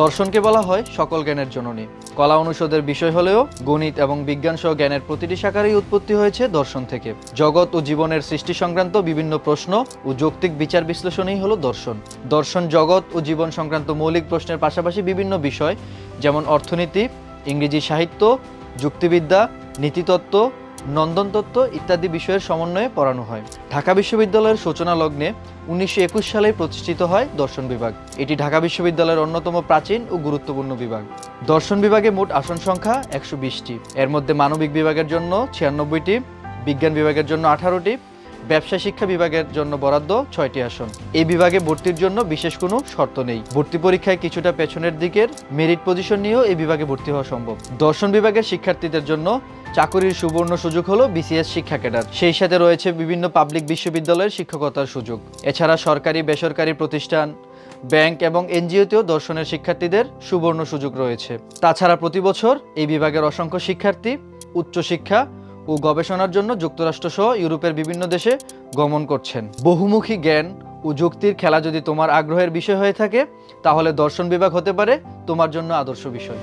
দর্শনকে বলা হয় সকল জ্ঞানের জননী। কলা অনুষদের বিষয় হলেও গণিত এবং বিজ্ঞান সহ জ্ঞানের প্রতিটি শাখারই উৎপত্তি হয়েছে দর্শন থেকে। জগৎ ও জীবনের সৃষ্টি সংক্রান্ত বিভিন্ন প্রশ্ন ও যৌক্তিক বিচার বিশ্লেষণই হলো দর্শন। দর্শন জগৎ ও জীবন সংক্রান্ত মৌলিক প্রশ্নের পাশাপাশি বিভিন্ন বিষয় যেমন অর্থনীতি, ইংরেজি সাহিত্য, যুক্তিবিদ্যা, নীতিতত্ত্ব, নন্দনতত্ত্ব ইত্যাদি বিষয়ের সমন্বয়ে পড়ানো হয়। ঢাকা বিশ্ববিদ্যালয়ের সূচনা লগ্নে 1921 সালে প্রতিষ্ঠিত হয় দর্শন বিভাগ। এটি ঢাকা বিশ্ববিদ্যালয়ের অন্যতম প্রাচীন ও গুরুত্বপূর্ণ বিভাগ। দর্শন বিভাগে মোট আসন সংখ্যা 120টি। এর মধ্যে মানবিক বিভাগের জন্য 96টি, বিজ্ঞান বিভাগের জন্য 18টি, ব্যবসা শিক্ষা বিভাগের জন্য বরাদ্দ 6টি আসন। এই বিভাগে ভর্তির জন্য বিশেষ কোনো শর্ত নেই। ভর্তি পরীক্ষায় কিছুটা পেছনের দিকের মেরিট পজিশন নিয়েও এই বিভাগে ভর্তি হওয়া সম্ভব। দর্শন বিভাগের শিক্ষার্থীদের জন্য চাকরির সুবর্ণ সুযোগ হলো বিসিএস শিক্ষা ক্যাডার। সেই সাথে রয়েছে বিভিন্ন পাবলিক বিশ্ববিদ্যালয়ের শিক্ষকতার সুযোগ। এছাড়া সরকারি বেসরকারি প্রতিষ্ঠান, ব্যাংক এবং এনজিওতেও দর্শনের শিক্ষার্থীদের সুবর্ণ সুযোগ রয়েছে। তাছাড়া প্রতি বছর এই বিভাগের অসংখ্য শিক্ষার্থী উচ্চশিক্ষা ও গবেষণার জন্য যুক্তরাষ্ট্র সহ ইউরোপের বিভিন্ন দেশে গমন করছেন। বহুমুখী জ্ঞান ও যুক্তির খেলা যদি তোমার আগ্রহের বিষয় হয়ে থাকে, তাহলে দর্শন বিভাগ হতে পারে তোমার জন্য আদর্শ বিষয়।